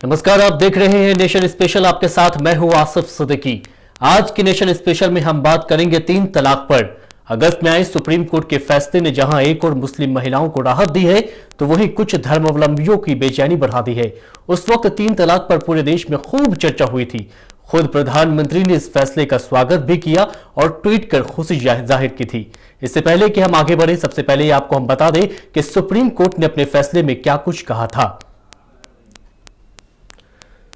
नमस्कार, आप देख रहे हैं नेशन स्पेशल। आपके साथ मैं हूं आसिफ सिद्दीकी। आज के नेशन स्पेशल में हम बात करेंगे 3 तलाक पर। अगस्त में आए सुप्रीम कोर्ट के फैसले ने जहां एक और मुस्लिम महिलाओं को राहत दी है, तो वहीं कुछ धर्मावलंबियों की बेचैनी बढ़ा दी है। उस वक्त 3 तलाक पर पूरे देश में खूब चर्चा हुई थी। खुद प्रधानमंत्री ने इस फैसले का स्वागत भी किया और ट्वीट कर खुशी जाहिर की थी। इससे पहले कि हम आगे बढ़े, सबसे पहले आपको हम बता दें कि सुप्रीम कोर्ट ने अपने फैसले में क्या कुछ कहा था।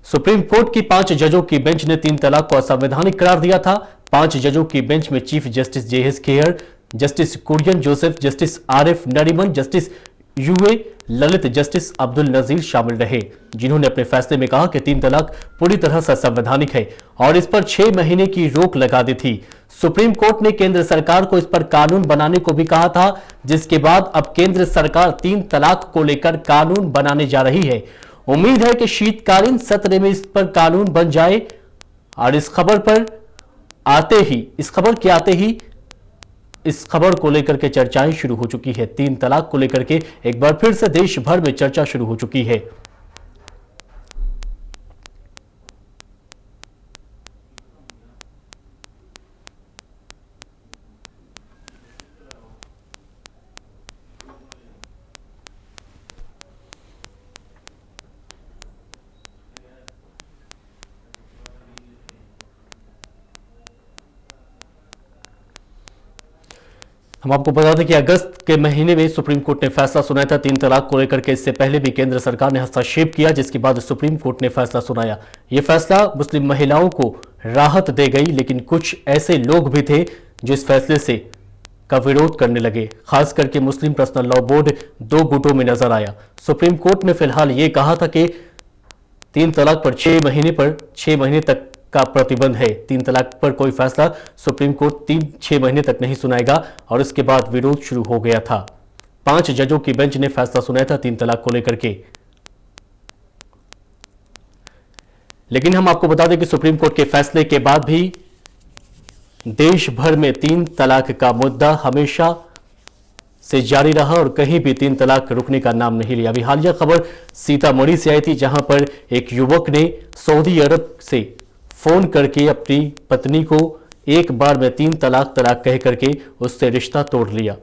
सुप्रीम कोर्ट की 5 जजों की बेंच ने 3 तलाक को असंवैधानिक करार दिया था। 5 जजों की बेंच में chief justice JS Khehar, justice Kurian Joseph, justice Arif Nariman, justice UA Lalit, justice Abdul Nazeer शामिल रहे, जिन्होंने अपने फैसले में कहा कि 3 तलाक पूरी तरह से असंवैधानिक है और इस पर 6 महीने की रोक लगा दी थी। सुप्रीम कोर्ट ने केंद्र सरकार को इस पर कानून बनाने को भी कहा था, जिसके बाद अब केंद्र सरकार 3 तलाक को लेकर कानून बनाने जा रही है। उम्मीद है कि शीतकालीन सत्र में इस पर कानून बन जाए और इस खबर को लेकर के चर्चाएं शुरू हो चुकी है। 3 तलाक को लेकर के एक बार फिर से देश भर में चर्चा शुरू हो चुकी है। हम आपको बता दें कि अगस्त के महीने में सुप्रीम कोर्ट ने फैसला सुनाया था 3 तलाक को लेकर के। इससे पहले भी केंद्र सरकार ने हस्तक्षेप किया, जिसके बाद सुप्रीम कोर्ट ने फैसला सुनाया। यह फैसला मुस्लिम महिलाओं को राहत दे गई, लेकिन कुछ ऐसे लोग भी थे जो इस फैसले से का विरोध करने लगे। खास करके मुस्लिम पर्सनल लॉ बोर्ड 2 गुटों में नजर आया। सुप्रीम कोर्ट ने फिलहाल यह कहा था कि 3 तलाक पर 6 महीने तक का प्रतिबंध है। 3 तलाक पर कोई फैसला सुप्रीम कोर्ट 6 महीने तक नहीं सुनाएगा और इसके बाद विरोध शुरू हो गया था। 5 जजों की बेंच ने फैसला सुनाया था 3 तलाक को लेकर के। लेकिन हम आपको बता दें कि सुप्रीम कोर्ट के फैसले के बाद भी देश भर में 3 तलाक का मुद्दा हमेशा से जारी रहा और कहीं भी 3 तलाक रुकने का नाम नहीं लिया। अभी हालिया खबर सीतामढ़ी से आई थी, जहां पर एक युवक ने सऊदी अरब से फोन करके अपनी पत्नी को एक बार में 3 तलाक कह करके उससे रिश्ता तोड़ लिया,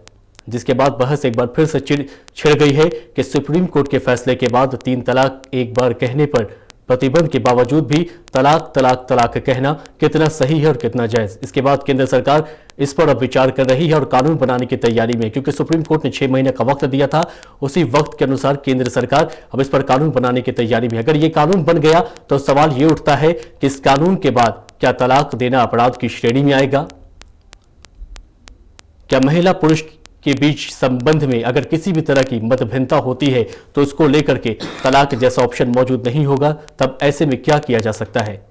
जिसके बाद बहस एक बार फिर से छिड़ गई है कि सुप्रीम कोर्ट के फैसले के बाद 3 तलाक एक बार कहने पर प्रतिबंध के बावजूद भी तलाक कहना कितना सही है और कितना जायज। इसके बाद केंद्र सरकार इस पर अब विचार कर रही है और कानून बनाने की तैयारी में, क्योंकि सुप्रीम कोर्ट ने 6 महीने का वक्त दिया था। उसी वक्त के अनुसार केंद्र सरकार अब इस पर कानून बनाने की तैयारी में। अगर ये कानून बन गया तो सवाल ये उठता है कि इस कानून के बाद क्या तलाक देना अपराध की श्रेणी में आएगा? क्या महिला पुरुष के बीच संबंध में अगर किसी भी तरह की मतभिन्नता होती है तो उसको लेकर के तलाक जैसा ऑप्शन मौजूद नहीं होगा? तब ऐसे में क्या किया जा सकता है?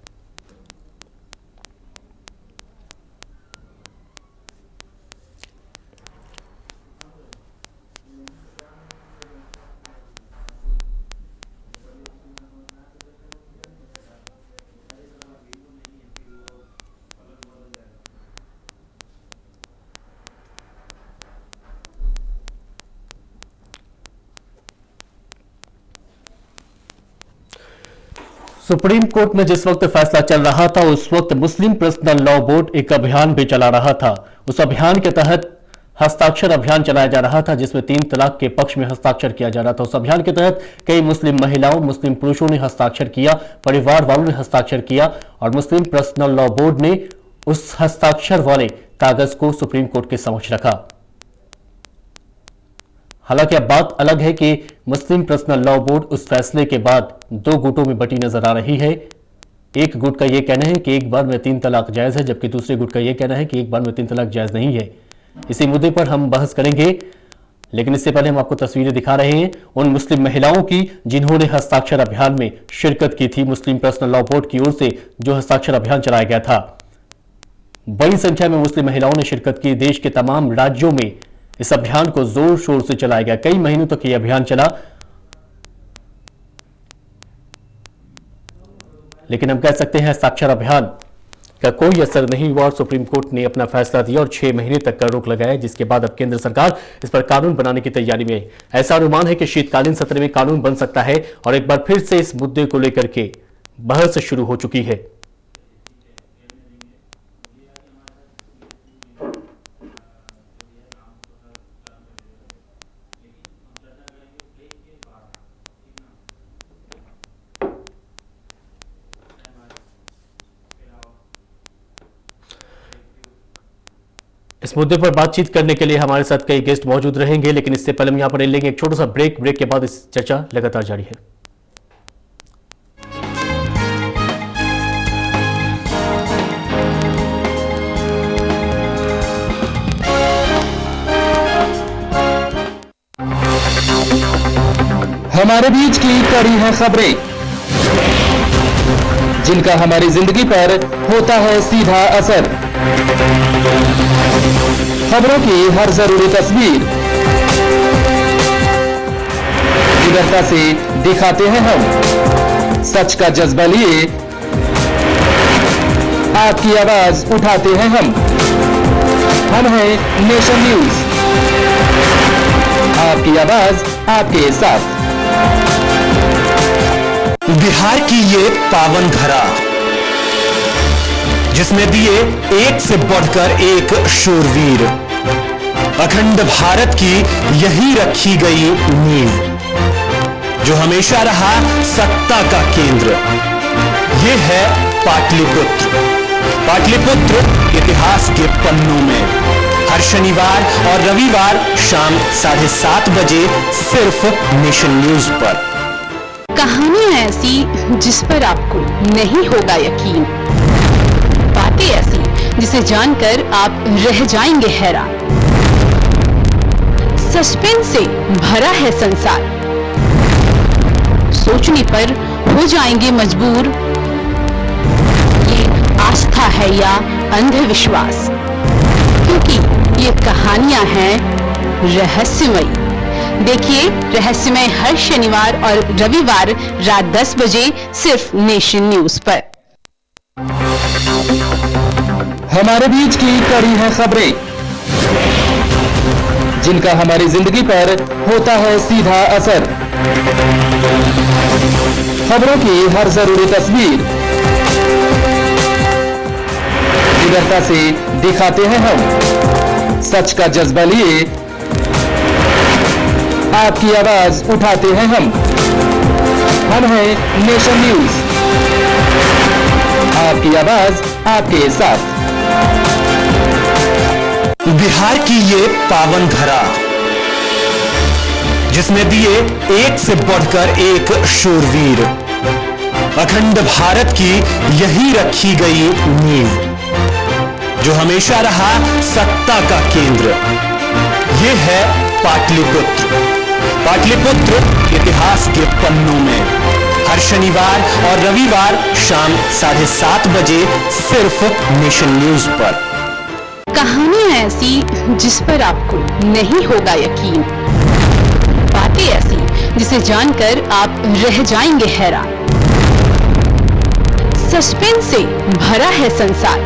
सुप्रीम कोर्ट में जिस वक्त फैसला चल रहा था, उस वक्त मुस्लिम पर्सनल लॉ बोर्ड एक अभियान भी चला रहा था। उस अभियान के तहत हस्ताक्षर अभियान चलाया जा रहा था, जिसमें 3 तलाक के पक्ष में हस्ताक्षर किया जा रहा था। उस अभियान के तहत कई मुस्लिम महिलाओं, मुस्लिम पुरुषों ने हस्ताक्षर किया, परिवार वालों ने हस्ताक्षर किया और मुस्लिम पर्सनल लॉ बोर्ड ने उस हस्ताक्षर वाले कागज को सुप्रीम कोर्ट के समक्ष रखा। हालांकि अब बात अलग है कि मुस्लिम पर्सनल लॉ बोर्ड उस फैसले के बाद 2 गुटों में बटी नजर आ रही है। एक गुट का यह कहना है कि एक बार में 3 तलाक जायज है, जबकि दूसरे गुट का यह कहना है कि एक बार में 3 तलाक जायज नहीं है। इसी मुद्दे पर हम बहस करेंगे, लेकिन इससे पहले हम आपको तस्वीरें दिखा रहे हैं उन मुस्लिम महिलाओं की जिन्होंने हस्ताक्षर अभियान में शिरकत की थी। मुस्लिम पर्सनल लॉ बोर्ड की ओर से जो हस्ताक्षर अभियान चलाया गया था, बड़ी संख्या में मुस्लिम महिलाओं ने शिरकत की। देश के तमाम राज्यों में इस अभियान को जोर शोर से चलाया गया। कई महीनों तक यह अभियान चला, लेकिन हम कह सकते हैं हस्ताक्षर अभियान का कोई असर नहीं हुआ और सुप्रीम कोर्ट ने अपना फैसला दिया और 6 महीने तक कर रोक लगाया, जिसके बाद अब केंद्र सरकार इस पर कानून बनाने की तैयारी में है। ऐसा अनुमान है कि शीतकालीन सत्र में कानून बन सकता है और एक बार फिर से इस मुद्दे को लेकर के बहस शुरू हो चुकी है। इस मुद्दे पर बातचीत करने के लिए हमारे साथ कई गेस्ट मौजूद रहेंगे, लेकिन इससे पहले हम यहां पर लेंगे एक छोटा सा ब्रेक के बाद इस चर्चा लगातार जारी है। हमारे बीच की कड़ी है खबरें, जिनका हमारी जिंदगी पर होता है सीधा असर। खबरों की हर जरूरी तस्वीर निडरता से दिखाते हैं हम। सच का जज्बा लिए आपकी आवाज उठाते हैं हम हैं नेशन न्यूज, आपकी आवाज आपके साथ। बिहार की ये पावन धरा, जिसमें दिए एक से बढ़कर एक शूरवीर, अखंड भारत की यही रखी गई नींव, जो हमेशा रहा सत्ता का केंद्र। ये है पाटलिपुत्र। पाटलिपुत्र इतिहास के पन्नों में हर शनिवार और रविवार शाम 7:30 बजे सिर्फ नेशन न्यूज पर। कहानियां ऐसी जिस पर आपको नहीं होगा यकीन, बातें ऐसी जिसे जानकर आप रह जाएंगे हैरान। सस्पेंस से भरा है संसार, सोचने पर हो जाएंगे मजबूर। ये आस्था है या अंधविश्वास, क्योंकि ये कहानियां हैं रहस्यमयी। देखिए रहस्यमय हर शनिवार और रविवार रात 10 बजे सिर्फ नेशन न्यूज पर। हमारे बीच की कड़ी है खबरें, जिनका हमारी जिंदगी पर होता है सीधा असर। खबरों की हर जरूरी तस्वीर निडरता से दिखाते हैं हम। सच का जज्बा लिए आपकी आवाज उठाते हैं हम हैं नेशन न्यूज, आपकी आवाज आपके साथ। बिहार की ये पावन धरा, जिसमें दिए एक से बढ़कर एक शूरवीर, अखंड भारत की यही रखी गई नींव, जो हमेशा रहा सत्ता का केंद्र। ये है पाटलिपुत्र। पाटलिपुत्र इतिहास के पन्नों में हर शनिवार और रविवार शाम 7:30 बजे सिर्फ नेशन न्यूज पर। कहानियां ऐसी जिस पर आपको नहीं होगा यकीन, बातें ऐसी जिसे जानकर आप रह जाएंगे हैरान। सस्पेंस से भरा है संसार,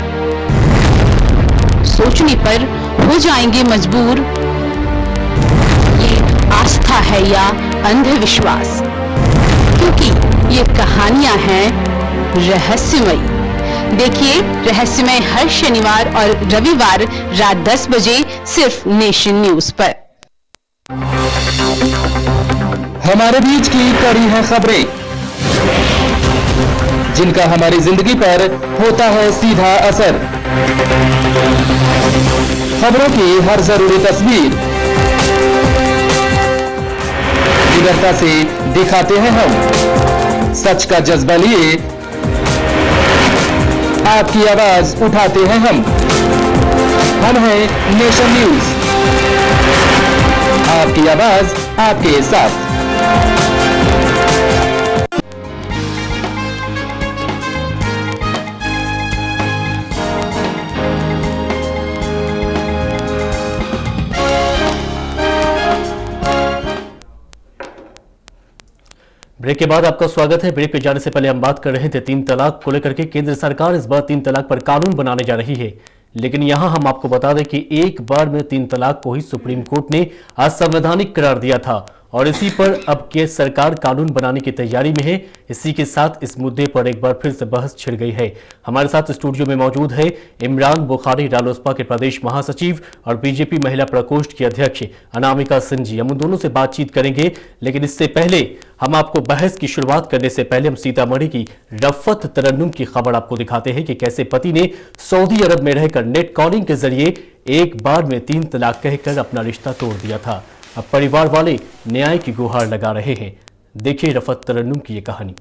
सोचने पर हो जाएंगे मजबूर। ये आस्था है या अंधविश्वास, क्योंकि ये कहानियां हैं रहस्यमयी। देखिए रहस्यमय हर शनिवार और रविवार रात 10 बजे सिर्फ नेशन न्यूज पर। हमारे बीच की कड़ी है खबरें, जिनका हमारी जिंदगी पर होता है सीधा असर। खबरों की हर जरूरी तस्वीर निडरता से दिखाते हैं हम। सच का जज्बा लिए आपकी आवाज उठाते हैं हम हैं नेशन न्यूज, आपकी आवाज आपके साथ। ब्रेक के बाद आपका स्वागत है। ब्रेक पे जाने से पहले हम बात कर रहे थे 3 तलाक को लेकर के। केंद्र सरकार इस बार 3 तलाक पर कानून बनाने जा रही है, लेकिन यहां हम आपको बता दें कि एक बार में 3 तलाक को ही सुप्रीम कोर्ट ने असंवैधानिक करार दिया था और इसी पर अब के सरकार कानून बनाने की तैयारी में है। इसी के साथ इस मुद्दे पर एक बार फिर से बहस छिड़ गई है। हमारे साथ स्टूडियो में मौजूद है इमरान बुखारी, रालोसपा के प्रदेश महासचिव, और बीजेपी महिला प्रकोष्ठ की अध्यक्ष अनामिका सिंह जी। हम उन दोनों से बातचीत करेंगे, लेकिन इससे पहले हम आपको बहस की शुरुआत करने से पहले हम सीतामढ़ी की रफ़त तरन्नुम की खबर आपको दिखाते हैं कि कैसे पति ने सऊदी अरब में रहकर नेट कॉलिंग के जरिए एक बार में 3 तलाक कहकर अपना रिश्ता तोड़ दिया था। अब परिवार वाले न्याय की गुहार लगा रहे हैं। देखिए रफ़त तरन्नुम की ये कहानी।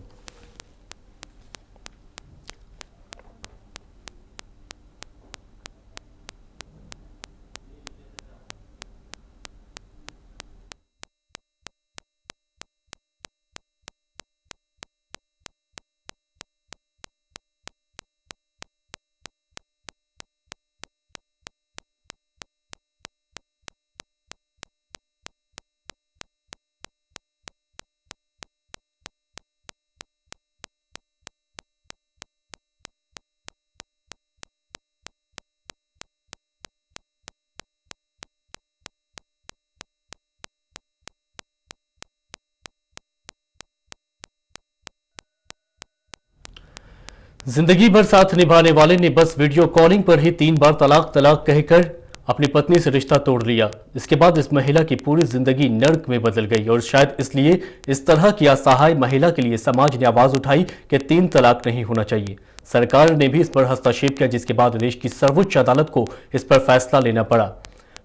जिंदगी भर साथ निभाने वाले ने बस वीडियो कॉलिंग पर ही 3 बार तलाक तलाक कहकर अपनी पत्नी से रिश्ता तोड़ लिया। इसके बाद इस महिला की पूरी जिंदगी नर्क में बदल गई और शायद इसलिए इस तरह की असहाय महिला के लिए समाज ने आवाज उठाई कि 3 तलाक नहीं होना चाहिए। सरकार ने भी इस पर हस्तक्षेप किया, जिसके बाद देश की सर्वोच्च अदालत को इस पर फैसला लेना पड़ा।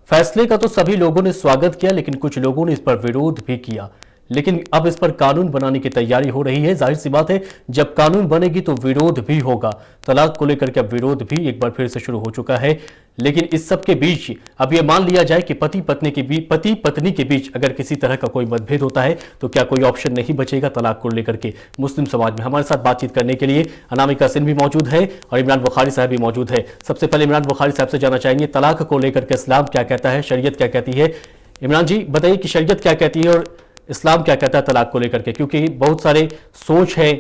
फैसले का तो सभी लोगों ने स्वागत किया, लेकिन कुछ लोगों ने इस पर विरोध भी किया। लेकिन अब इस पर कानून बनाने की तैयारी हो रही है। जाहिर सी बात है, जब कानून बनेगी तो विरोध भी होगा। तलाक को लेकर के अब विरोध भी एक बार फिर से शुरू हो चुका है। लेकिन इस सब के बीच अब यह मान लिया जाए कि पति पत्नी के बीच अगर किसी तरह का कोई मतभेद होता है तो क्या कोई ऑप्शन नहीं बचेगा तलाक को लेकर के मुस्लिम समाज में। हमारे साथ बातचीत करने के लिए अनामिका सिंह भी मौजूद है और इमरान बुखारी साहब भी मौजूद है। सबसे पहले इमरान बुखारी साहब से जानना चाहेंगे, तलाक को लेकर के इस्लाम क्या कहता है, शरीयत क्या कहती है। इमरान जी बताइए कि शरीयत क्या कहती है और इस्लाम क्या कहता है तलाक को लेकर के, क्योंकि बहुत सारे सोच है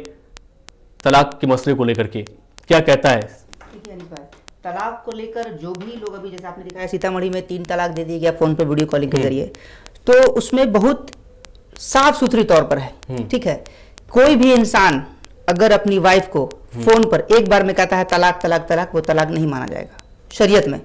तलाक के मसले को लेकर के, क्या कहता है? तलाक को लेकर जो भी लोग अभी जैसे आपने दिखाया सीतामढ़ी में 3 तलाक दे दिया गया फोन पर वीडियो कॉलिंग के जरिए, तो उसमें बहुत साफ सुथरी तौर पर है। ठीक है, कोई भी इंसान अगर अपनी वाइफ को फोन पर एक बार में कहता है तलाक तलाक तलाक, वो तलाक नहीं माना जाएगा शरीयत में।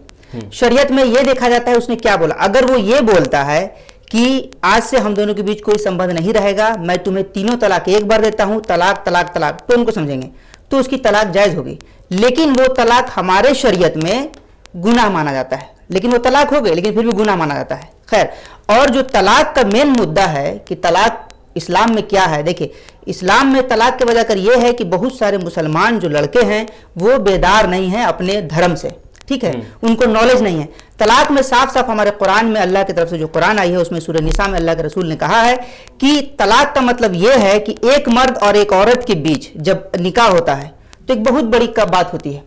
शरीयत में यह देखा जाता है उसने क्या बोला। अगर वो ये बोलता है कि आज से हम दोनों के बीच कोई संबंध नहीं रहेगा, मैं तुम्हें 3 तलाक एक बार देता हूं, तलाक तलाक तलाक, तो उनको समझेंगे तो उसकी तलाक जायज होगी। लेकिन वो तलाक हमारे शरीयत में गुनाह माना जाता है। लेकिन वो तलाक हो गए लेकिन फिर भी गुनाह माना जाता है। खैर, और जो तलाक का मेन मुद्दा है कि तलाक इस्लाम में क्या है, देखिए इस्लाम में तलाक की वजह कर यह है कि बहुत सारे मुसलमान जो लड़के हैं वो बेदार नहीं हैं अपने धर्म से। ठीक है, उनको नॉलेज नहीं है। तलाक में साफ साफ हमारे कुरान में अल्लाह की तरफ से जो कुरान आई है उसमें सूरह निसा में अल्लाह के रसूल ने कहा है कि तलाक का मतलब यह है कि एक मर्द और एक औरत के बीच जब निकाह होता है तो एक बहुत बड़ी बात होती है।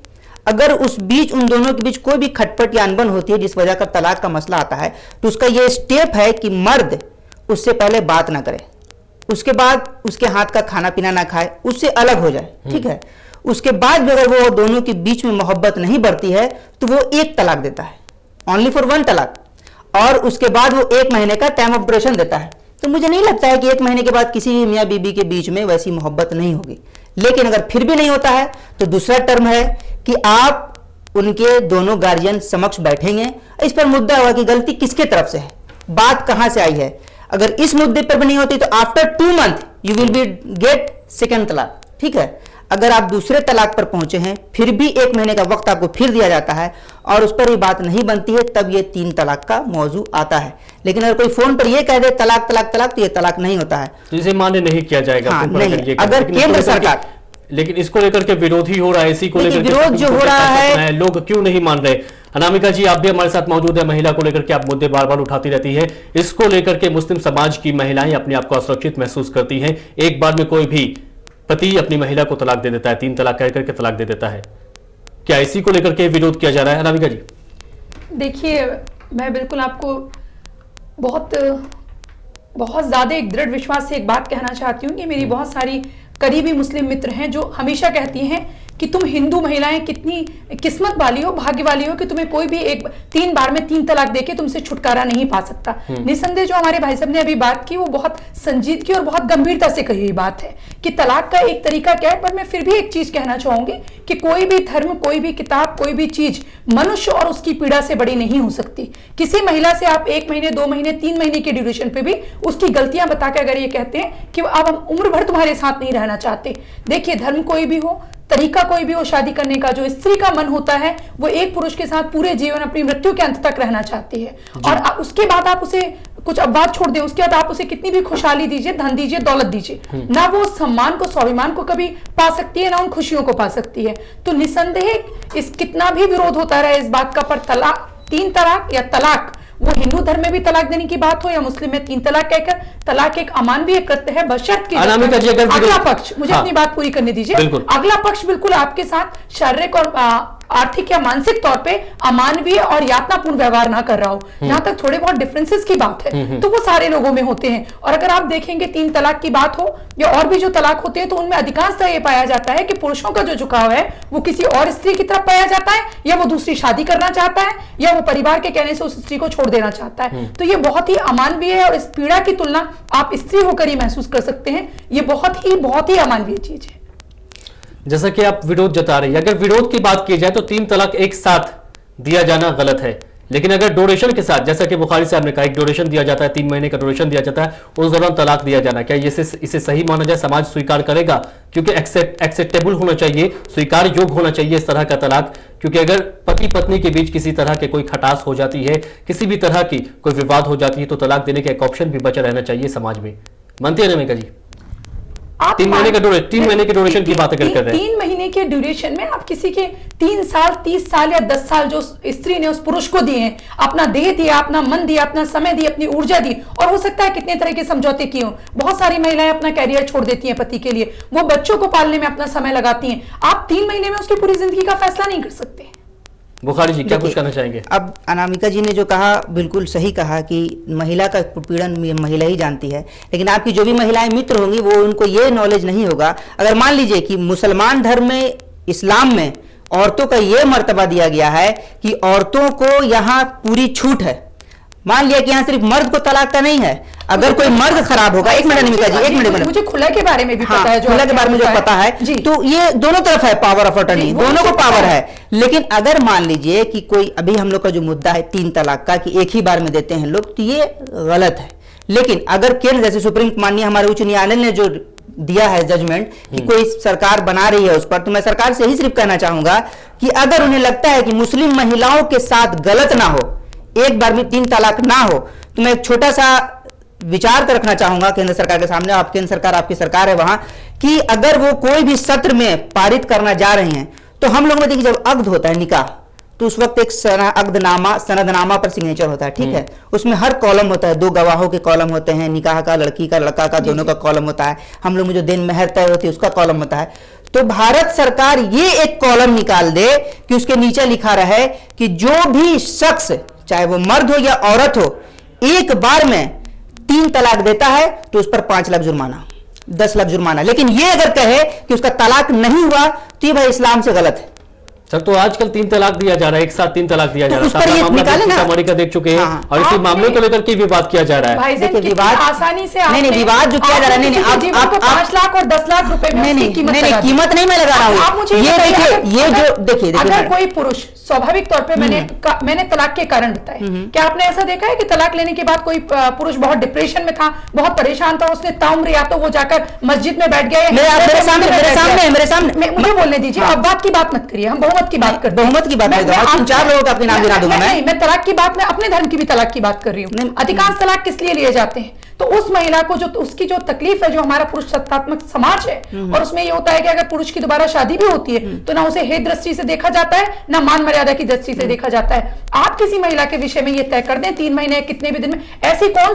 अगर उस बीच उन दोनों के बीच कोई भी खटपट या अनबन होती है जिस वजह का तलाक का मसला आता है, तो उसका यह स्टेप है कि मर्द उससे पहले बात ना करे, उसके बाद उसके हाथ का खाना पीना ना खाए, उससे अलग हो जाए। ठीक है, उसके बाद भी अगर वो दोनों के बीच में मोहब्बत नहीं बढ़ती है तो वो 1 तलाक देता है, ओनली फॉर 1 तलाक, और उसके बाद वो 1 महीने का टाइम ऑफ ड्यूरेशन देता है। तो मुझे नहीं लगता है कि 1 महीने के बाद किसी भी मियाँ बीबी के बीच में वैसी मोहब्बत नहीं होगी। लेकिन अगर फिर भी नहीं होता है तो दूसरा टर्म है कि आप उनके दोनों गार्जियन समक्ष बैठेंगे, इस पर मुद्दा होगा कि गलती किसके तरफ से है, बात कहां से आई है। अगर इस मुद्दे पर भी नहीं होती तो after 2 month you will be get 2nd तलाक। ठीक है, अगर आप दूसरे तलाक पर पहुंचे हैं फिर भी 1 महीने का वक्त आपको फिर दिया जाता है और उस पर भी बात नहीं बनती है, तब ये 3 तलाक का मौजू आता है। लेकिन अगर कोई फोन पर ये कह दे तलाक तलाक तलाक, तो ये तलाक नहीं होता है, जिसे मान्य नहीं किया जाएगा। हाँ, नहीं। अगर केंद्र सरकार, लेकिन इसको लेकर के विरोध ही हो रहा है, इसी को लेकर विरोध जो हो रहा है लोग क्यों नहीं मान रहे। अनामिका जी आप भी हमारे साथ मौजूद है, महिला को लेकर के आप मुद्दे बार बार उठाती रहती है, इसको लेकर के मुस्लिम समाज की महिलाएं अपने आप को असुरक्षित महसूस करती हैं। एक बार में कोई भी पति अपनी महिला को तलाक दे देता है, 3 तलाक कह करके तलाक दे देता है, क्या इसी को लेकर के विरोध किया जा रहा है? अनामिका जी देखिए, मैं बिल्कुल आपको बहुत बहुत ज्यादा एक दृढ़ विश्वास से एक बात कहना चाहती हूँ कि मेरी बहुत सारी करीबी मुस्लिम मित्र हैं जो हमेशा कहती हैं कि तुम हिंदू महिलाएं कितनी किस्मत वाली हो, भाग्य वाली हो कि तुम्हें कोई भी 3 बार में 3 तलाक देके तुमसे छुटकारा नहीं पा सकता। निसंदेह जो हमारे भाई साहब ने अभी बात की वो बहुत संजीदगी और बहुत गंभीरता से कही हुई बात है कि तलाक का एक तरीका क्या है। पर मैं फिर भी एक चीज कहना चाहूंगी कि कोई भी धर्म, कोई भी किताब, कोई भी चीज मनुष्य और उसकी पीड़ा से बड़ी नहीं हो सकती। किसी महिला से आप 1 महीने, 2 महीने, 3 महीने के ड्यूरेशन पे भी उसकी गलतियां बता के अगर ये कहते हैं कि अब हम उम्र भर तुम्हारे साथ नहीं रहना चाहते। देखिए, धर्म कोई भी हो, तरीका कोई भी हो शादी करने का, जो स्त्री का मन होता है वो एक पुरुष के साथ पूरे जीवन अपनी मृत्यु के अंत तक रहना चाहती है। और उसके बाद आप उसे कुछ अपवाद छोड़ दें, उसके बाद आप उसे कितनी भी खुशहाली दीजिए, धन दीजिए, दौलत दीजिए, ना वो सम्मान को, स्वाभिमान को कभी पा सकती है, ना उन खुशियों को पा सकती है। तो निसंदेह इस कितना भी विरोध होता रहा इस बात का, पर तलाक, 3 तलाक या तलाक, वो हिंदू धर्म में भी तलाक देने की बात हो या मुस्लिम में 3 तलाक कहकर, तलाक एक अमानवीय कृत्य है, बशर्ते अगला पक्ष, मुझे अपनी बात पूरी करने दीजिए, अगला पक्ष बिल्कुल आपके साथ शारीरिक और आर्थिक या मानसिक तौर पे अमानवीय और यातनापूर्ण व्यवहार ना कर रहा हो। जहां तक थोड़े बहुत डिफरेंसेस की बात है तो वो सारे लोगों में होते हैं। और अगर आप देखेंगे 3 तलाक की बात हो या और भी जो तलाक होते हैं तो उनमें अधिकांशतः ये पाया जाता है कि पुरुषों का जो झुकाव है वो किसी और स्त्री की तरफ पाया जाता है, या वो दूसरी शादी करना चाहता है, या वो परिवार के कहने से उस स्त्री को छोड़ देना चाहता है। तो ये बहुत ही अमानवीय है और इस पीड़ा की तुलना आप स्त्री होकर ही महसूस कर सकते हैं। ये बहुत ही अमानवीय चीज है। जैसा कि आप विरोध जता रही है, अगर विरोध की बात की जाए तो 3 तलाक एक साथ दिया जाना गलत है, लेकिन अगर ड्यूरेशन के साथ, जैसा कि बुखारी साहब ने कहा, एक ड्यूरेशन दिया जाता है, 3 महीने का ड्यूरेशन दिया जाता है, उस दौरान तलाक दिया जाना, क्या इसे सही माना जाए? समाज स्वीकार करेगा? क्योंकि एक्सेप्टेबल होना चाहिए, स्वीकार योग्य होना चाहिए इस तरह का तलाक। क्योंकि अगर पति पत्नी के बीच किसी तरह के कोई खटास हो जाती है, किसी भी तरह की कोई विवाद हो जाती है, तो तलाक देने का एक ऑप्शन भी बचा रहना चाहिए समाज में। मानती है रमिका जी? 3 महीने के ड्यूरेशन की बात अगर कर रहे हैं, 3 महीने के ड्यूरेशन में आप किसी के 3 साल, 30 साल या 10 साल जो स्त्री ने उस पुरुष को दिए हैं, अपना देह दिया, अपना मन दिया, अपना समय दिया, अपनी ऊर्जा दी, और हो सकता है कितने तरह के समझौते किए हों। बहुत सारी महिलाएं अपना कैरियर छोड़ देती हैं पति के लिए, वो बच्चों को पालने में अपना समय लगाती हैं। आप 3 महीने में उसकी पूरी जिंदगी का फैसला नहीं कर सकते। बुखारी जी क्या कुछ कहना चाहेंगे? अब अनामिका जी ने जो कहा बिल्कुल सही कहा कि महिला का पीड़न महिला ही जानती है, लेकिन आपकी जो भी महिलाएं मित्र होंगी वो उनको ये नॉलेज नहीं होगा। अगर मान लीजिए कि मुसलमान धर्म में, इस्लाम में औरतों का ये मर्तबा दिया गया है कि औरतों को यहाँ पूरी छूट है। मान लिया कि यहाँ सिर्फ मर्द को तलाक का नहीं है, अगर कोई मर्द खराब होगा, 1 मिनट अनिमिका जी, 1 मिनट, मुझे खुला के बारे में भी पता है, खुला के बारे में जो पता है, तो ये दोनों तरफ है, पावर ऑफ अटर्नी, दोनों को पावर है। लेकिन अगर मान लीजिए कि कोई, अभी हम लोग का जो मुद्दा है 3 तलाक का, कि एक ही बार में देते हैं लोग, तो ये गलत है। लेकिन अगर केंद्र जैसे सुप्रीम, माननीय हमारे उच्च न्यायालय ने जो दिया है जजमेंट कि कोई सरकार बना रही है उस पर, तो मैं सरकार से ही सिर्फ कहना चाहूंगा कि अगर उन्हें लगता है कि मुस्लिम महिलाओं के साथ गलत ना हो, एक बार में 3 तलाक ना हो, तो मैं एक छोटा सा विचार कर रखना चाहूंगा केंद्र सरकार के सामने। आप केंद्र सरकार, आपकी सरकार है वहां, कि अगर वो कोई भी सत्र में पारित करना जा रहे हैं, तो हम लोग में देखिए जब अक्द होता है निकाह, तो उस वक्त एक अक्दनामा, सनदनामा पर सिग्नेचर होता है, ठीक है, उसमें हर कॉलम होता है, 2 गवाहों के कॉलम होते हैं, निकाह का, लड़की का, लड़का का, दोनों का कॉलम होता है, हम लोग में जो दिन मेहर तय होती है उसका कॉलम होता है। तो भारत सरकार ये एक कॉलम निकाल दे कि उसके नीचे लिखा रहे कि जो भी शख्स, चाहे वो मर्द हो या औरत हो, एक बार में 3 तलाक देता है तो उस पर 5 लाख जुर्माना, 10 लाख जुर्माना। लेकिन ये अगर कहे कि उसका तलाक नहीं हुआ तो ये भाई इस्लाम से गलत है। सर, तो आजकल 3 तलाक दिया जा रहा है, एक साथ 3 तलाक दिया जा रहा है, मामला का देख चुके हैं, और इसी मामले को लेकर के विवाद किया जा रहा है। देखिए विवाद आसानी से, नहीं विवाद जो किया जा रहा है, नहीं आप 5 लाख और 10 लाख रुपए में नहीं कीमत नहीं मैं लगा रहा हूँ। ये देखिए, ये जो देखिए अगर कोई पुरुष स्वाभाविक तौर पे, मैंने तलाक के कारण बताए, क्या आपने ऐसा देखा है कि तलाक लेने के बाद कोई पुरुष बहुत डिप्रेशन में था, बहुत परेशान था, उसने ताउम्र या तो वो जाकर मस्जिद में बैठ गया, मेरे सामने मुझे बोलने दीजिए, अब बात की बात मत करिए, हम बहुमत की बात करते हैं, बहुमत की बात है, 3-4 लोगों का आपके नाम गिना दूंगा मैं तलाक की बात, मैं अपने धर्म की भी तलाक की बात कर रही हूँ। अधिकांश तलाक किस लिए लिए जाते हैं? तो उस महिला को जो उसकी जो तकलीफ है, जो हमारा पुरुष सत्तात्मक समाज है, और उसमें ये होता है कि अगर पुरुष की दोबारा शादी भी होती है तो ना उसे हेय दृष्टि से देखा जाता है, ना मान मर्यादा की दृष्टि से देखा जाता है। आप किसी महिला के विषय में ये तय कर दें 3 महीने कितने भी दिन में, ऐसी कौन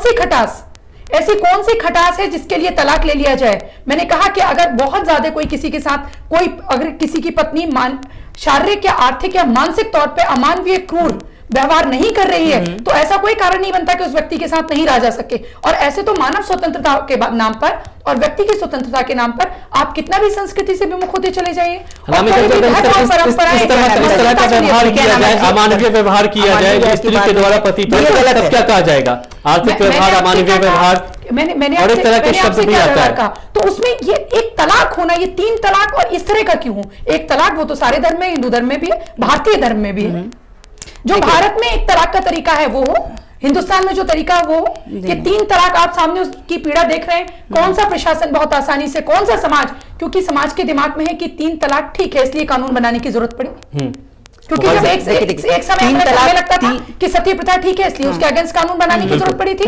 सी खटास है जिसके लिए तलाक ले लिया जाए? मैंने कहा कि अगर बहुत ज्यादा कोई किसी के साथ, कोई अगर किसी की पत्नी शारीरिक या आर्थिक या मानसिक तौर पर अमानवीय, क्रूर, व्यवहार नहीं कर रही है तो ऐसा कोई कारण नहीं बनता कि उस व्यक्ति के साथ नहीं रहा जा सके। और ऐसे तो मानव स्वतंत्रता के नाम पर और व्यक्ति की स्वतंत्रता के नाम पर आप कितना भी संस्कृति से विमुख होते चले जाइए, अमानवीय व्यवहार किया जाए स्त्री के द्वारा पति पर, तब क्या कहा जाएगा? आर्थिक व्यवहार, अमानवीय व्यवहार, मैंने और एक तरह के शब्द भी आता है। तो उसमें ये एक तलाक होना, ये 3 तलाक और इस तरह का क्यों हो? एक तलाक वो तो सारे धर्म में, हिंदू धर्म में भी है, भारतीय धर्म में भी है। जो भारत में एक तलाक का तरीका है वो हो, हिंदुस्तान में जो तरीका वो कि 3 तलाक। आप सामने उसकी पीड़ा देख रहे हैं। कौन सा प्रशासन बहुत आसानी से, कौन सा समाज, क्योंकि समाज के दिमाग में है कि 3 तलाक ठीक है, इसलिए कानून बनाने की जरूरत पड़ी। क्योंकि जब एक समय लगता था कि सती प्रथा ठीक है, इसलिए उसके अगेंस्ट कानून बनाने की जरूरत पड़ी थी।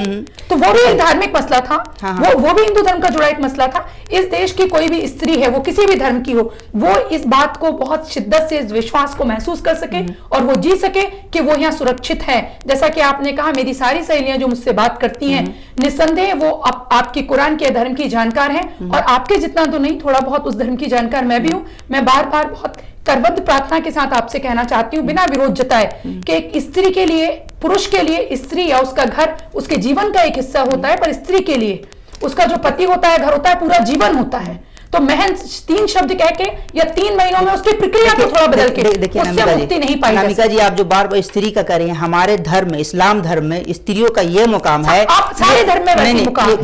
तो वो भी एक धार्मिक मसला था, वो भी हिंदू धर्म का जुड़ा एक मसला था। इस देश की कोई भी स्त्री है, वो किसी भी धर्म की हो, वो इस बात को बहुत शिद्दत से, इस विश्वास को महसूस कर सके और वो जी सके कि वो यहाँ सुरक्षित है। जैसा कि आपने कहा, मेरी सारी सहेलियां जो मुझसे बात करती हैं, निस्संदेह वो आपकी कुरान के धर्म की जानकार हैं, और आपके जितना तो नहीं, थोड़ा बहुत उस धर्म की जानकार मैं भी हूं। मैं बार बार बहुत करबद्ध प्रार्थना के साथ आपसे कहना चाहती हूँ, बिना विरोध जताए, कि एक स्त्री के लिए, पुरुष के लिए स्त्री या उसका घर उसके जीवन का एक हिस्सा होता है, पर स्त्री के लिए उसका जो पति होता है, घर होता है, पूरा जीवन होता है। तो महज 3 शब्द कह के या 3 महीनों में उसकी प्रक्रिया को थोड़ा बदल के उससे मुक्ति नहीं पाई। अनामिका जी, आप जो बार बार स्त्री का कह रही हैं, हमारे धर्म में, इस्लाम धर्म में स्त्रियों का ये मुकाम है। आप सारे धर्म में वैसे मुकाम, ये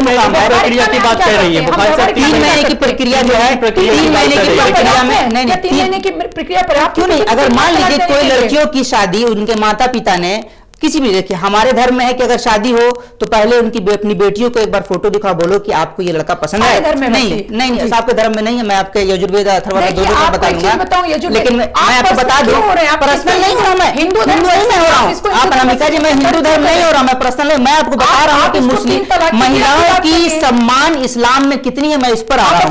मुकाम है। प्रक्रिया की बात कर रही है। 3 महीने की प्रक्रिया जो है, 3 महीने की प्रक्रिया में, नहीं 3 महीने की प्रक्रिया पर्याप्त क्यों नहीं? अगर मान लीजिए कोई लड़कियों की शादी उनके माता पिता ने किसी भी, देखिए हमारे धर्म में है कि अगर शादी हो तो पहले उनकी अपनी बेटियों को एक बार फोटो दिखाओ, बोलो कि आपको ये लड़का पसंद है। नहीं, आपके धर्म में नहीं है। मैं आपके यजुर्वेद अथर्ववेद दोनों बता दूंगा, लेकिन मैं आपको बता दूं, पर्सनल नहीं हो रहा, मैं हिंदू धर्म नहीं हो रहा हूँ। आप अनामिका जी, मैं हिंदू धर्म नहीं हो रहा, मैं पर्सनल, मैं आपको बता रहा हूँ कि मुस्लिम महिलाओं की सम्मान इस्लाम में कितनी है, मैं इस पर आ रहा हूँ।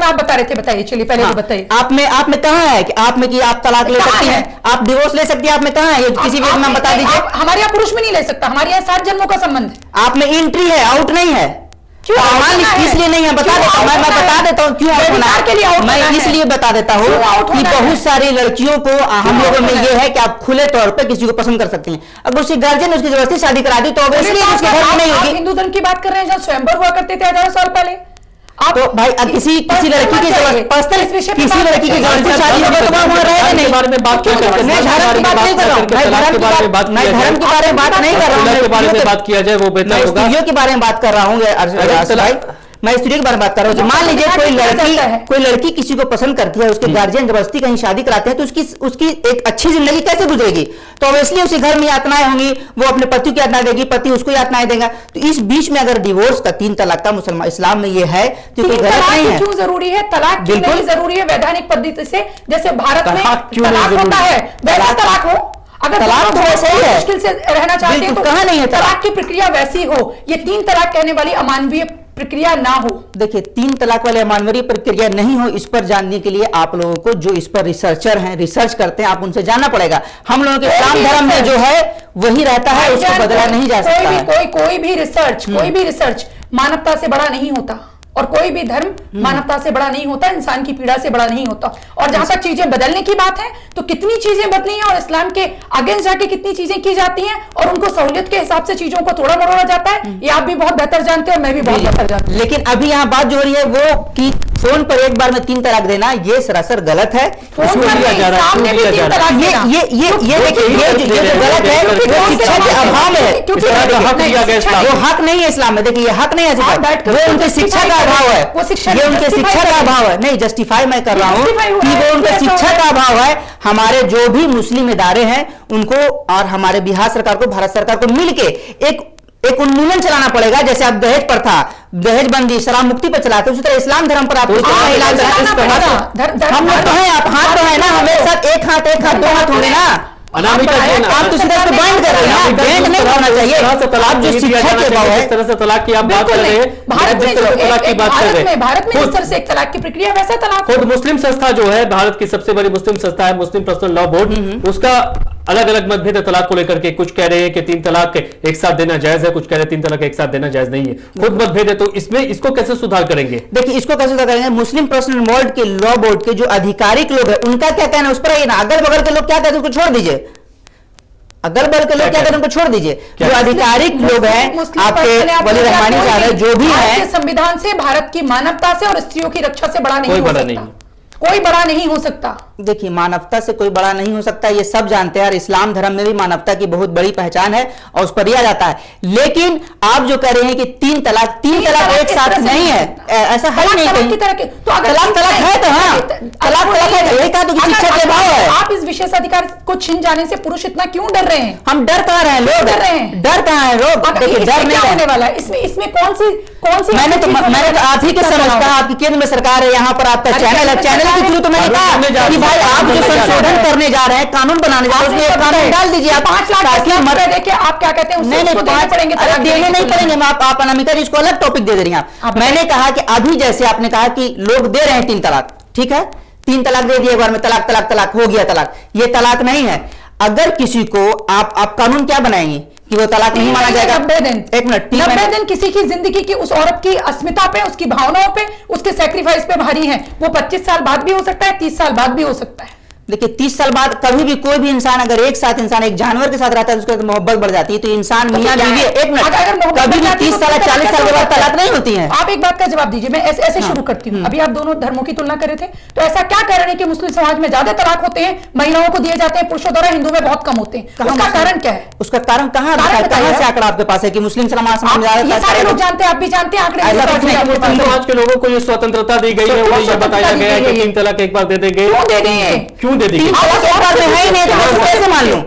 आप बता रहे थे, बताइए, चलिए पहले बताइए। आप में कहा है कि आप में कि आप तलाक ले सकती हैं, आप डिवोर्स ले सकती है, आप में कहा है? किसी वेद में बता दीजिए। हमारे यहाँ पुरुष में नहीं ले सकता, हमारे यहाँ 7 जन्मों का संबंध है। आप में एंट्री है, आउट नहीं है। इसलिए नहीं है, बता देता हूँ, मैं बता देता हूँ क्यों आउट होना है। मैं इसलिए बता देता हूँ कि बहुत सारी लड़कियों को, हम लोगों में ये है कि आप खुले तौर पे किसी को पसंद कर सकती हैं। अगर उसकी गार्जियन उसकी जबरदस्ती शादी करा दी तो ऑब्वियसली उसके घर में नहीं होगी। हिंदू धर्म की बात कर रहे हैं, जहाँ स्वयंवर हुआ करते थे 1000 साल पहले। तो भाई अब किसी लड़की की जरूरत, पर्सनल किसी लड़की की जरूरत शादी होगी तो वहाँ रहेगा नहीं। बारे में बात क्यों करते हैं? मैं धर्म की बात नहीं कर रहा हूँ, धर्म के बारे में बात नहीं कर रहा हूँ, के बारे में बात किया जाए वो बेहतर होगा। स्त्रियों के बारे में बात कर रहा हूँ, मैं स्त्रियों के बारे में बात कर रहा हूँ। मान लीजिए कोई लड़की किसी को पसंद करती है, उसके गार्जियन जबरदस्ती कहीं शादी कराते हैं, तो उसकी एक अच्छी जिंदगी कैसे गुजरेगी? तो ऑब्वियसली उसी घर में यातनाएं होंगी, वो अपने पति को यातनाएं देगी, पति उसको यातनाएं देगा। तो इस बीच में अगर डिवोर्स का 3 तलाक का मुसलमान इस्लाम में ये है तो कोई गलत नहीं है। क्यों जरूरी है तलाक? बिल्कुल जरूरी है वैधानिक पद्धति से, जैसे भारत में तलाक होता है वैसा तलाक हो। अगर तलाक तो वैसे ही है, मुश्किल से रहना चाहते हैं तो कहाँ नहीं है तलाक की प्रक्रिया वैसी हो, ये 3 तलाक कहने वाली अमानवीय प्रक्रिया ना हो। देखिए, 3 तलाक वाले अमानवीय प्रक्रिया नहीं हो, इस पर जानने के लिए आप लोगों को, जो इस पर रिसर्चर हैं, रिसर्च करते हैं, आप उनसे जानना पड़ेगा। हम लोगों के इस्लाम धर्म में जो है वही रहता है, उसको बदला नहीं जा सकता। कोई भी रिसर्च मानवता से बड़ा नहीं होता, और कोई भी धर्म मानवता से बड़ा नहीं होता, इंसान की पीड़ा से बड़ा नहीं होता। और जहां तक चीजें बदलने की बात है, तो कितनी चीजें बदली हैं और इस्लाम के अगेंस्ट जाके कितनी चीजें की जाती हैं, और उनको सहूलियत के हिसाब से चीजों को थोड़ा मरोड़ा जाता है। ये आप भी बहुत बेहतर जानते हैं और मैं भी बहुत बेहतर जानती हूं। लेकिन अभी यहाँ बात जो हो रही है वो कि फोन पर एक बार में 3 तलाक देना, ये सरासर गलत है। फोन पर दिया जा रहा है, ये देखिए, ये जो गलत है वो शिक्षा के अभाव है, वो हक नहीं है इस्लाम में। देखिए, ये हक नहीं है, वो उनके शिक्षा का अभाव है, ये उनके शिक्षा का अभाव है। नहीं, जस्टिफाई मैं कर रहा हूँ कि वो उनके शिक्षा का अभाव है। हमारे जो भी मुस्लिम इदारे हैं उनको और हमारे बिहार सरकार को, भारत सरकार को मिलके एक उन्मूलन चलाना पड़ेगा। जैसे आप दहेज प्रथा, दहेज बंदी, शराब मुक्ति पर चलाते हैं, उसी तरह इस्लाम धर्म पर आप हम लोग तो है, आप हाथ तो है ना, हमारे साथ एक हाथ 2 हाथ होंगे ना। अनामिका जी, आप तो सीधा बैंड कर रहे हैं, बैंड नहीं होना चाहिए। तलाक जो शिक्षा के अभाव है, इस तरह से तलाक की आप बात कर रहे हैं, भारत में इस तरह से एक तलाक की प्रक्रिया, वैसा तलाक खुद मुस्लिम संस्था जो है, भारत की सबसे बड़ी मुस्लिम संस्था है मुस्लिम पर्सनल लॉ बोर्ड, उसका अलग अलग मतभेद है तलाक को लेकर के। कुछ कह रहे हैं कि 3 तलाक एक साथ देना जायज है, कुछ कह रहे हैं 3 तलाक एक साथ देना जायज नहीं है। खुद मतभेद है, तो इसमें इसको कैसे सुधार करेंगे? देखिए, इसको कैसे सुधार करेंगे? मुस्लिम पर्सनल बोर्ड के लॉ बोर्ड के जो आधिकारिक लोग हैं उनका क्या कहना है उस पर आइए ना। अगल बगल के लोग क्या कहते हैं उसको छोड़ दीजिए, अगल बगल के लोग क्या कहते हैं उनको छोड़ दीजिए। जो आधिकारिक लोग हैं आपके वली रहमानी साहब जो भी है, संविधान से, भारत की मानवता से और स्त्रियों की रक्षा से बड़ा नहीं हो सकता, कोई बड़ा नहीं हो सकता। देखिए, मानवता से कोई बड़ा नहीं हो सकता, ये सब जानते हैं। और इस्लाम धर्म में भी मानवता की बहुत बड़ी पहचान है और उस पर दिया जाता है। लेकिन आप जो कह रहे हैं कि 3 तलाक एक साथ नहीं है, ऐसा है नहीं कहीं। तो अगर तलाक है तो हाँ, तलाक है, यही कहा तो शिक्षा के अभाव है। आप इस विशेष अधिकार को छिन जाने से पुरुष इतना क्यों डर रहे हैं? हम डर कहाँ रहे हैं? लोग डर रहे हैं, डर कहाँ है लोग? देखिए, डर नहीं होने वाला है इसमें कौन सी मैंने तो आप ही के समझता, आपकी केंद्र में सरकार है, यहाँ पर आपका चैनल है, चैनल के थ्रू तो मैंने कहा कि भाई आप जो संशोधन करने जा रहे हैं, कानून बनाने जा रहे हैं, उसमें कानून डाल दीजिए आप। 5 लाख देखिए आप क्या कहते हैं, नहीं देने नहीं पड़ेंगे। आप अनामिका जी इसको अलग टॉपिक दे रही हैं। मैंने कहा कि अभी जैसे आपने कहा कि लोग दे रहे हैं 3 तलाक, ठीक है, 3 तलाक दे दिए एक बार में, तलाक तलाक तलाक हो गया तलाक। ये तलाक नहीं है। अगर किसी को आप कानून क्या बनाएंगे कि वो तलाक नहीं माना जाएगा? 90 दिन, एक मिनट, 90 दिन किसी की जिंदगी की, उस औरत की अस्मिता पे, उसकी भावनाओं पे, उसके सैक्रिफाइस पे भारी है। वो 25 साल बाद भी हो सकता है, 30 साल बाद भी हो सकता है। देखिए, 30 साल बाद कभी भी कोई भी इंसान अगर एक साथ इंसान एक जानवर के साथ रहता है तो उसकी मोहब्बत बढ़ जाती है। तो इंसान मियां बीवी एक मिनट कभी भी 30 साल 40 साल के बाद तलाक नहीं होती है। आप एक बात का जवाब दीजिए, मैं ऐसे शुरू करती हूँ। अभी आप दोनों धर्मों की तुलना कर रहे थे, तो ऐसा क्या कारण है कि मुस्लिम समाज में ज्यादा तलाक होते हैं, महिलाओं को दिए जाते हैं, पुरुषों द्वारा, हिंदू में बहुत कम होते हैं? उसका कारण क्या है? उसका कारण कहाँ से आंकड़ा आपके पास है कि मुस्लिम समाज सारे लोग जानते हैं, आप भी जानते हैं आंकड़े। समाज के लोगों को ये स्वतंत्रता दी गई है, उन्हें बताया गया है कि 3 तलाक एक बार दे देंगे। क्यों दे देंगे? में है ही नहीं तो मैं कैसे मान लूं?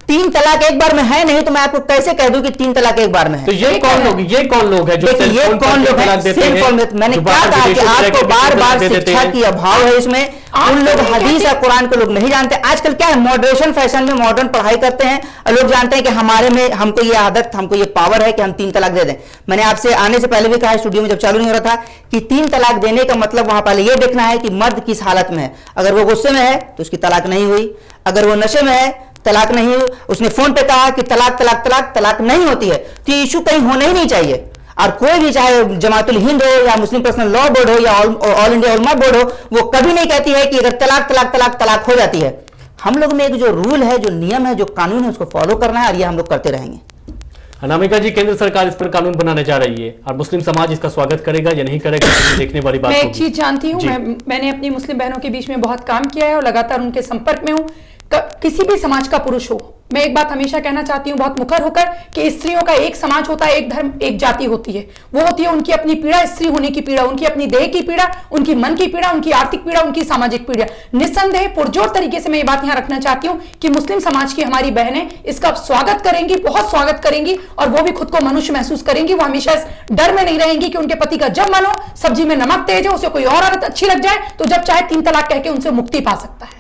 3 तलाक एक बार में है नहीं तो मैं आपको कैसे कह दूं कि 3 तलाक एक बार में है? तो ये कौन लोग है जो ये कौन लोग हैं? मैंने क्या कहा कि आपको बार बार शिक्षा की अभाव है इसमें। उन लोग हदीस और कुरान को लोग नहीं जानते। आजकल क्या है, मॉडरेशन फैशन में मॉडर्न पढ़ाई करते हैं और लोग जानते हैं कि हमारे में हमको ये आदत, हमको ये पावर है कि हम 3 तलाक दे दें। मैंने आपसे आने से पहले भी कहा, स्टूडियो में जब चालू नहीं हो रहा था, कि 3 तलाक देने का मतलब वहां पहले ये देखना है कि मर्द किस हालत में है। अगर वो गुस्से में है तो उसकी तलाक नहीं हुई, अगर वो नशे में है तलाक नहीं हुई, उसने फोन पे कहा कि तलाक तलाक तलाक, तलाक नहीं होती है, तो ये इशू कहीं होना ही नहीं चाहिए। और कोई भी, चाहे जमातुल हिंद हो या मुस्लिम पर्सनल लॉ बोर्ड हो या ऑल इंडिया उलमा बोर्ड हो, वो कभी नहीं कहती है कि अगर तलाक तलाक तलाक तलाक हो जाती है। हम लोग में एक जो रूल है, जो नियम है, जो कानून है, उसको फॉलो करना है और ये हम लोग करते रहेंगे। अनामिका जी, केंद्र सरकार इस पर कानून बनाने जा रही है और मुस्लिम समाज इसका स्वागत करेगा या नहीं करेगा, तो देखने वाली बात मैं होगी। एक चीज जानती हूँ, मैंने अपनी मुस्लिम बहनों के बीच में बहुत काम किया है और लगातार उनके संपर्क में हूँ। किसी भी समाज का पुरुष हो, मैं एक बात हमेशा कहना चाहती हूँ बहुत मुखर होकर, कि स्त्रियों का एक समाज होता है, एक धर्म, एक जाति होती है। वो होती है उनकी अपनी पीड़ा, स्त्री होने की पीड़ा, उनकी अपनी देह की पीड़ा, उनकी मन की पीड़ा, उनकी आर्थिक पीड़ा, उनकी सामाजिक पीड़ा। निस्संदेह पुरजोर तरीके से मैं ये बात यहाँ रखना चाहती हूँ कि मुस्लिम समाज की हमारी बहनें इसका स्वागत करेंगी, बहुत स्वागत करेंगी, और वो भी खुद को मनुष्य महसूस करेंगी। वो हमेशा इस डर में नहीं रहेंगी कि उनके पति का जब मन हो, सब्जी में नमक तेज हो, उसे कोई और औरत अच्छी लग जाए तो जब चाहे 3 तलाक कह के उनसे मुक्ति पा सकता है।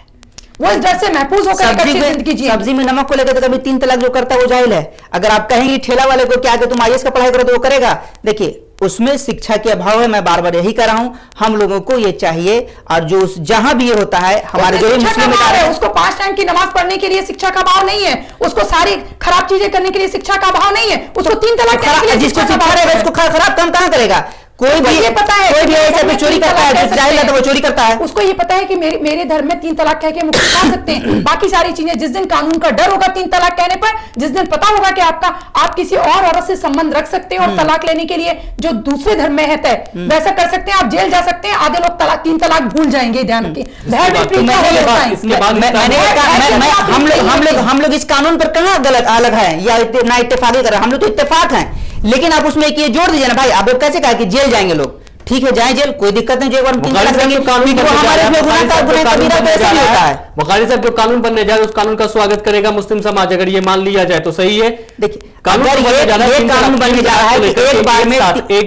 वो इस डर से महफूज होकर जिंदगी जी। सब्जी में नमक को लेकर तो कभी 3 तलाक जो करता है वो जाहिल है। अगर आप कहेंगे ठेला वाले को क्या कि तुम IAS का पढ़ाई करो तो वो करेगा। देखिए, उसमें शिक्षा के अभाव है। मैं बार बार यही कह रहा हूं, हम लोगों को ये चाहिए। और जो जहां भी ये होता है, हमारे जो मुस्लिम है, उसको 5 टाइम की नमाज पढ़ने के लिए शिक्षा का अभाव नहीं है, उसको सारी खराब चीजें करने के लिए शिक्षा का अभाव नहीं है, उसको 3 तलाक जिसको शिक्षा रहेगा उसको खराब काम कहां करेगा? कोई भी ये पता है, कोई भी ऐसा पे चोरी करता है, जाहिल है तो वो चोरी करता है। उसको ये पता है कि मेरे धर्म में 3 तलाक कह के मुक्ति पा सकते हैं। बाकी सारी चीजें, जिस दिन कानून का डर होगा 3 तलाक कहने पर, जिस दिन पता होगा कि आप किसी और औरत से संबंध रख सकते हैं और तलाक लेने के लिए जो दूसरे धर्म में है तय, वैसा कर सकते हैं, आप जेल जा सकते हैं। आधे लोग 3 तलाक भूल जाएंगे, ध्यान रखिए। हम लोग इस कानून पर कहाँ अलग है या ना इत्तेफाकी कर रहे हैं? हम लोग तो इत्तेफाक हैं, लेकिन आप उसमें एक ये जोड़ दीजिए ना भाई। आप कैसे कहा कि जेल जाएंगे लोग, ठीक है जाए जेल, कोई दिक्कत नहीं। जो एक बार बुखारी साहब जो कानून बनने जा रहा है उस कानून का स्वागत करेगा मुस्लिम समाज, अगर ये मान लिया जाए तो सही है। देखिए, कानून बनने जा रहा है एक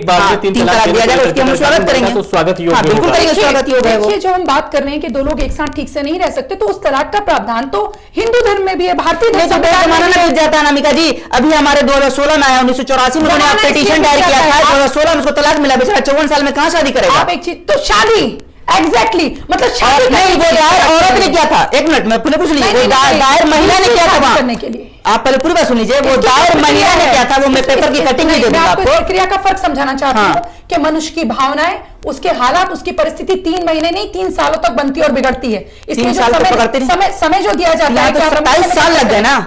बार में 3 तलाक दिया जाए, उसकी हम स्वागत करेंगे, तो स्वागत योग्य बिल्कुल करेंगे, स्वागत योग्य है। देखिए, जो हम बात कर रहे हैं कि 2 लोग एक साथ ठीक से नहीं रह सकते, तो उस तलाक का प्रावधान तो हिंदू धर्म में भी है, भारतीय धर्म में जाता है। अनामिका जी, अभी हमारे 2016 में आया, 1984 में उन्होंने पिटीशन दायर किया था, 2016 में उसको तलाक मिला। बेचारा 54 साल में कहां शादी करेगा? आप एक चीज तो शादी एग्जैक्टली मतलब और शादी नहीं, वो दायर औरत ने क्या था, एक मिनट में पूरे पूछ लीजिए, वो दायर महिला ने क्या था वहाँ करने के लिए। आप पहले पूरी बात सुन लीजिए, वो दायर महिला ने क्या था, वो मैं पेपर की कटिंग भी दे दूंगा आपको। प्रक्रिया का फर्क समझाना चाहती हाँ। हूँ कि मनुष्य की भावनाएं, उसके हालात, उसकी परिस्थिति 3 महीने नहीं 3 सालों तक बनती और बिगड़ती है। इसलिए 3 जो साल तक पकड़ते नहीं। समय जो दिया जाता है, तो 27 साल लग गए ना।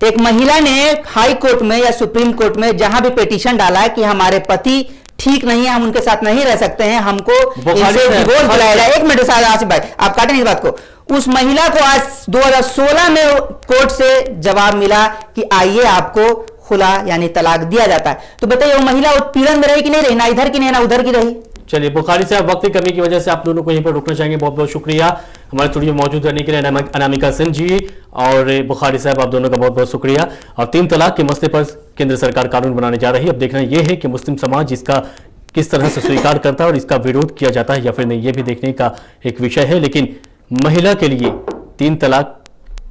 तो एक महिला ने हाई कोर्ट में या सुप्रीम कोर्ट में जहां भी पिटीशन डाला है कि हमारे पति ठीक नहीं है, हम उनके साथ नहीं रह सकते हैं, हमको इनसे डिवोर्स दिलाया जाए। एक मिनट आसिफ भाई, आप काटें इस बात को। उस महिला को आज 2016 में कोर्ट से जवाब मिला कि आइए आपको खुला यानी तलाक दिया जाता है। तो बताइए वो महिला उत्पीड़न में रही कि नहीं रही, ना इधर की नहीं ना उधर की रही। चलिए बुखारी साहब, वक्त की कमी की वजह से आप दोनों को यहीं पर रोकना चाहेंगे। बहुत बहुत शुक्रिया हमारे स्टूडियो में मौजूद रहने के लिए, अनामिका सिंह जी और बुखारी साहब, आप दोनों का बहुत बहुत शुक्रिया। और 3 तलाक के मसले पर केंद्र सरकार कानून बनाने जा रही है। अब देखना यह है कि मुस्लिम समाज इसका किस तरह से स्वीकार करता है और इसका विरोध किया जाता है या फिर नहीं, यह भी देखने का एक विषय है। लेकिन महिला के लिए 3 तलाक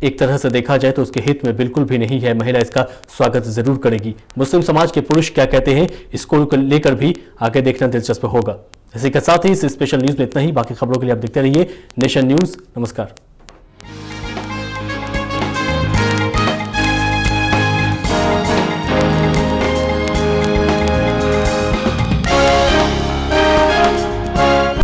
एक तरह से देखा जाए तो उसके हित में बिल्कुल भी नहीं है। महिला इसका स्वागत जरूर करेगी। मुस्लिम समाज के पुरुष क्या कहते हैं, इसको लेकर भी आगे देखना दिलचस्प होगा। इसी के साथ ही इस स्पेशल न्यूज में इतना ही। बाकी खबरों के लिए आप देखते रहिए नेशन न्यूज। नमस्कार।